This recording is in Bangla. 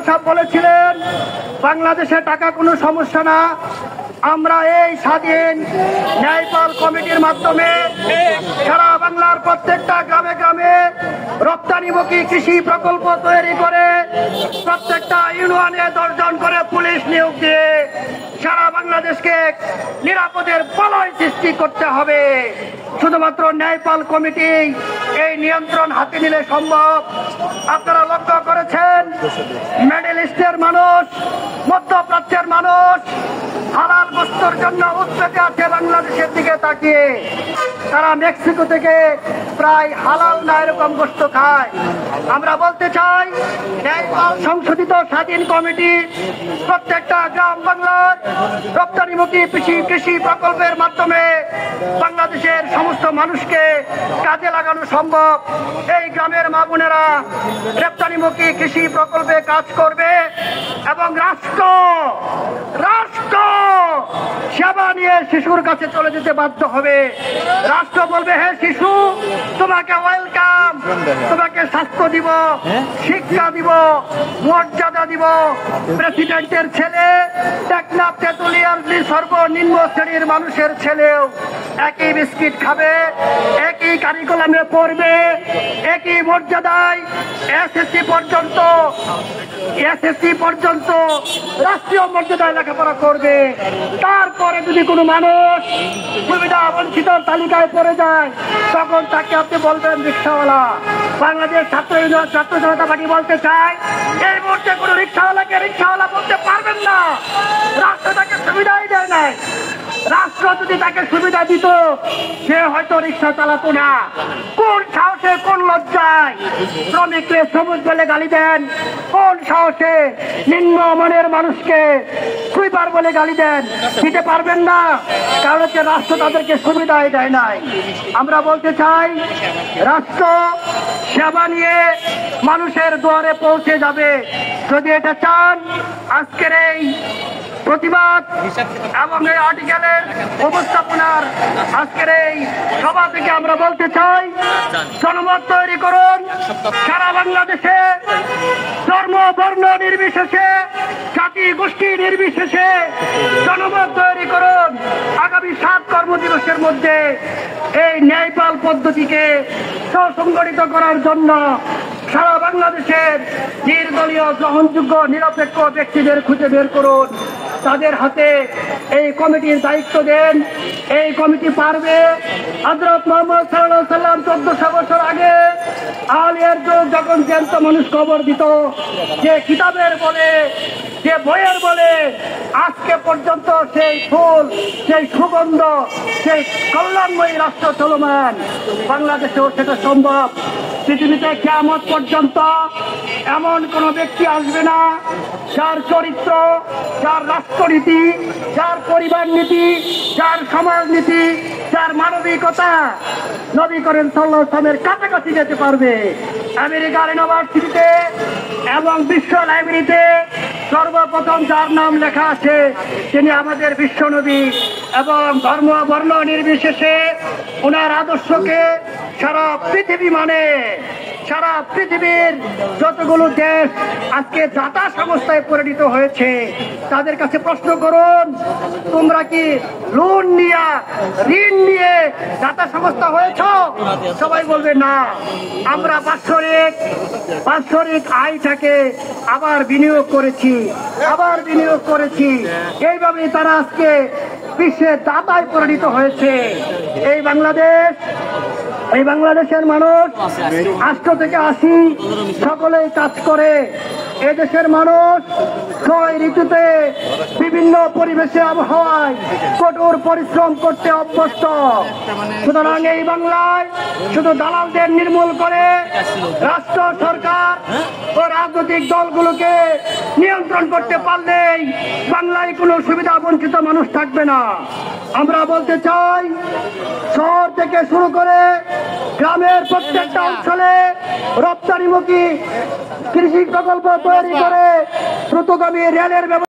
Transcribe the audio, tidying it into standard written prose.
সাহেব বলেছিলেন বাংলাদেশে টাকা কোনো সমস্যা না, আমরা এই স্বাধীন ন্যায়পাল কমিটির মাধ্যমে সারা বাংলার প্রত্যেকটা গ্রামে গ্রামে রপ্তানিমুখী কৃষি প্রকল্প তৈরি করে প্রত্যেকটা ইউনিয়নে 10 জন করে পুলিশ নিয়োগ দিয়ে সারা বাংলাদেশকে নিরাপদের বলয় সৃষ্টি করতে হবে। শুধুমাত্র ন্যায়পাল কমিটি এই নিয়ন্ত্রণ হাতে নিলে সম্ভব। আপনারা লক্ষ্য করেছেন মিডল ইস্টের মানুষ, মধ্যপ্রাচ্যের মানুষ হালাল গোশতের জন্য উৎপেতে আছে বাংলাদেশের দিকে তাকিয়ে। তারা মেক্সিকো থেকে প্রায় হালাল না এরকম গোশত খায়। আমরা বলতে চাই ন্যায়পাল সংশোধিত স্বাধীন কমিটি প্রত্যেকটা গ্রাম বাংলার রপ্তানিমুখী কৃষি প্রকল্পের মাধ্যমে বাংলাদেশের সমস্ত মানুষকে কাজে লাগানো সম্ভব। এই গ্রামের মা বোনেরা রপ্তানিমুখী কৃষি প্রকল্পে কাজ করবে এবং রাষ্ট্র সেবা নিয়ে শিশুর কাছে চলে যেতে বাধ্য হবে। রাষ্ট্র বলবে, হ্যাঁ শিশু, তোমাকে ওয়েলকাম, তোমাকে স্বাস্থ্য দিব, শিক্ষা দিব, মর্যাদা দিব। প্রেসিডেন্টের ছেলে, টেকনাফ তেতুলিয়ার সর্বনিম্ন শ্রেণীর মানুষের ছেলেও একই বিস্কিট খাবে, একই কারিকুলামে পড়বে, একই মর্যাদায় এসএসসি পর্যন্ত রাষ্ট্রীয় মর্যাদায় লেখাপড়া করবে। তারপরে যদি কোনো মানুষ সুবিধা বঞ্চিত তালিকায় পড়ে যায় তখন তাকে আপনি বলবেন রিক্সাওয়ালা। বাংলাদেশ ছাত্র জনতা পার্টি বলতে চায় এই মুহূর্তে কোনো রিক্সাওয়ালাকে রিক্সাওয়ালা বলতে পারবেন না। রাষ্ট্র তাকে সুবিধাই দেয় নাই। রাষ্ট্র যদি তাকে সুবিধা দিত সে হয়তো রিক্সা চালাতো না। কোন সাহসে, কোন লজ্জায় শ্রমিককে সবুজ বলে গালি দেন? কোন সাহসে নিম্নমানের মানুষকে সুইপার বলে গালি দেন? দিতে পারবেন না, কারণ হচ্ছে রাষ্ট্র তাদেরকে সুবিধাই দেয় নাই। আমরা বলতে চাই রাষ্ট্র সেবা নিয়ে মানুষের দুয়ারে পৌঁছে যাবে। যদি এটা চান, আজকের এই প্রতিবাদ এবং এই আর্টিকেলের উপস্থাপনার আজকের এই সভা থেকে আমরা বলতে চাই জনমত তৈরি করুন। সারা বাংলাদেশে ধর্ম বর্ণ নির্বিশেষে, জাতি গোষ্ঠী নির্বিশেষে জনমত তৈরি করুন। আগামী 7 কর্মদিবসের মধ্যে এই ন্যায়পাল পদ্ধতিকে সুসংগঠিত করার জন্য সারা বাংলাদেশের নির্দলীয় গ্রহণযোগ্য নিরপেক্ষ ব্যক্তিদের খুঁজে বের করুন, তাদের হাতে এই কমিটির দায়িত্ব দেন। এই কমিটি পারবে। হযরত মুহাম্মদ সাল্লাল্লাহু আলাইহি ওয়াসাল্লাম 1400 বছর আগে আলিয়ার যুগ যখন জ্যান্ত মানুষ কবর দিত, যে কিতাবের বলে, যে বইয়ের বলে আজকে পর্যন্ত সেই ফুল, সেই সুগন্ধ, সেই কল্যাণময়ী রাষ্ট্র চলমান। বাংলাদেশেও সেটা সম্ভব। পৃথিবীতে কিয়ামত পর্যন্ত এমন কোন ব্যক্তি আসবে না যার চরিত্র, যার রাষ্ট্রনীতি, যার পরিবার নীতি, যার সমাজনীতি, যার মানবিকতা নবী করিম সাল্লাল্লাহু আলাইহি ওয়াসাল্লামের কাছাকাছি যেতে পারবে। আমেরিকার ইউনিভার্সিটিতে এবং বিশ্ব লাইব্রেরিতে সর্বপ্রথম যার নাম লেখা আছে তিনি আমাদের বিশ্বনবী। এবং ধর্ম বর্ণ নির্বিশেষে ওনার আদর্শকে সারা পৃথিবী মানে, সারা পৃথিবীর যতগুলো দেশ আজকে দাতা সংস্থায় পরিণত হয়েছে তাদের কাছে প্রশ্ন করুন, তোমরা কি লোন নিয়ে, ঋণ নিয়ে দাতা সংস্থা হয়েছ? সবাই বলবে না। আমরা বাৎসরিক আয়টাকে আবার বিনিয়োগ করেছি। এইভাবেই তারা আজকে বিশ্বের দাতায় পরিণত হয়েছে। এই বাংলাদেশের মানুষ 8 থেকে 80 সকলেই কাজ করে। এদেশের মানুষ 6 ঋতুতে বিভিন্ন পরিবেশে আবহাওয়ায় কঠোর পরিশ্রম করতে অভ্যস্ত। সুতরাং এই বাংলায় শুধু দালালদের নির্মূল করে রাষ্ট্র, সরকার ও রাজনৈতিক দলগুলোকে নিয়ন্ত্রণ করতে পারলেই বাংলায় কোনো সুবিধা বঞ্চিত মানুষ থাকবে না। আমরা বলতে চাই শহর থেকে শুরু করে গ্রামের প্রত্যেকটা অঞ্চলে রপ্তানিমুখী কৃষি প্রকল্প তৈরি করে দ্রুতগামী রেলের ব্যবস্থা